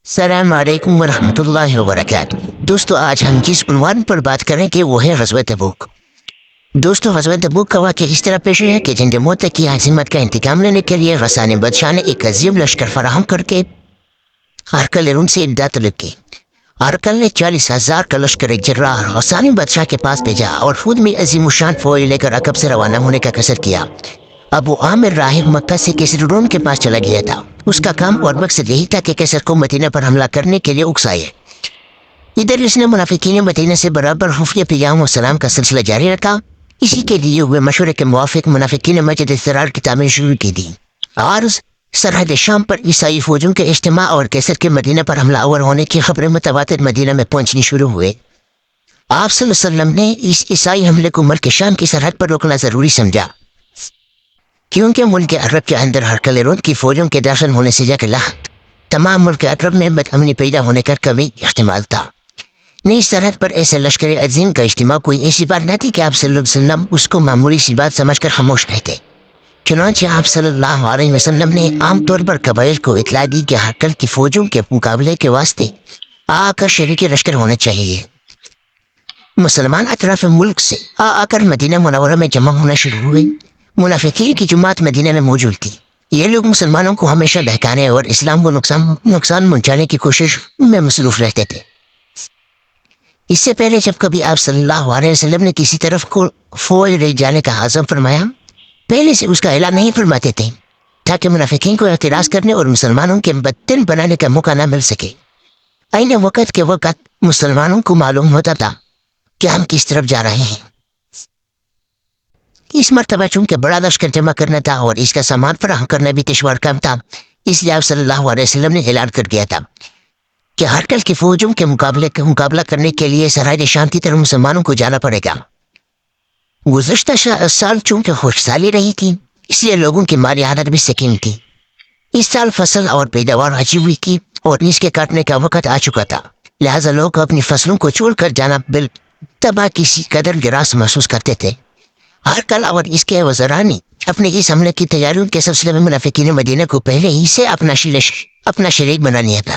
السلام علیکم ورحمۃ اللہ وبرکاتہ۔ دوستو آج ہم جس عنوان پر بات کریں گے وہ ہے غزوہ تبوک۔ دوستو غزوہ تبوک کا واقعہ اس طرح پیش ہے کہ جنگ موت کی عظمت کا انتقام لینے کے لیے غسان بادشاہ نے ایک عظیم لشکر فراہم کر کے ہرقل روم سے امداد طلب کی۔ ہرقل نے 40,000 کا لشکر ایک جراح غسان بادشاہ کے پاس بھیجا اور خود میں عظیم الشان فوج لے کر عقب سے روانہ ہونے کا قصد کیا۔ ابو عامر راہب مکہ سے کیسر روم کے پاس چلا گیا تھا۔ اس کا کام اور مقصد یہی تھا کہ کیسر کو مدینہ پر حملہ کرنے کے لیے اکسائے۔ ادھر اس نے منافقین مدینہ سے برابر خفیہ پیغام و سلام کا سلسلہ جاری رکھا۔ اسی کے لیے ہوئے مشورے کے موافق منافقین مسجد ضرار کی تعمیر شروع کی دی۔ عارض سرحد شام پر عیسائی فوجوں کے اجتماع اور کیسر کے مدینہ پر حملہ آور ہونے کی خبریں متواتر مدینہ میں پہنچنی شروع ہوئے۔ آپ صلی اللہ علیہ وسلم نے اس عیسائی حملے کو ملک شام کی سرحد پر روکنا ضروری سمجھا، کیونکہ ملک عرب کے اندر ہرقل روم کی فوجوں کے داخل ہونے سے جاکر تمام ملک عرب میں بدامنی پیدا ہونے کا کبھی احتمال تھا۔ نئی سرحد پر ایسے لشکر عظیم کا اجتماع کوئی ایسی بات نہ تھی کہ آپ صلی اللہ علیہ وسلم اس کو معمولی سی بات سمجھ کر خاموش رہتے۔ چنانچہ آپ صلی اللہ علیہ وسلم نے عام طور پر قبائل کو اطلاع دی کہ ہرقل کی فوجوں کے مقابلے کے واسطے آ کر شریک لشکر ہونا چاہیے۔ مسلمان اطراف ملک سے آ کر مدینہ منورہ میں جمع ہونا شروع ہوئے۔ منافقین کی جماعت مدینہ میں موجود تھی۔ یہ لوگ مسلمانوں کو ہمیشہ بہکانے اور اسلام کو نقصان پہنچانے کی کوشش میں مصروف رہتے تھے۔ اس سے پہلے جب کبھی آپ صلی اللہ علیہ وسلم نے کسی طرف کو فوج لے جانے کا عزم فرمایا، پہلے سے اس کا اعلان نہیں فرماتے تھے تاکہ منافقین کو اعتراض کرنے اور مسلمانوں کے بدتر بنانے کا موقع نہ مل سکے۔ عین وقت کے وقت مسلمانوں کو معلوم ہوتا تھا کہ ہم کس طرف جا رہے ہیں۔ اس مرتبہ چونکہ بڑا لشکر جمع کرنا تھا اور اس کا سامان فراہم کرنا بھی دشوار کام تھا، اس لیے آپ صلی اللہ علیہ وسلم نے اعلان کر دیا تھا کہ ہرقل کی فوجوں کے مقابلہ کرنے کے لیے سرحد شام کی طرف مسلمانوں کو جانا پڑے گا۔ گزشتہ سال چونکہ خوش سالی رہی تھی، اس لیے لوگوں کی مالی حالت بھی سکین تھی۔ اس سال فصل اور پیداوار اچھی ہوئی تھی اور اس کے کاٹنے کا وقت آ چکا تھا، لہٰذا لوگ اپنی فصلوں کو چھوڑ کر جانا تباہ کسی قدر گراس محسوس کرتے تھے۔ ہرقل اور اس کے وزراء نے اپنے اس حملے کی تیاریوں کے سلسلے میں منافقین مدینہ کو پہلے ہی سے اپنا شریک بنا لیا تھا۔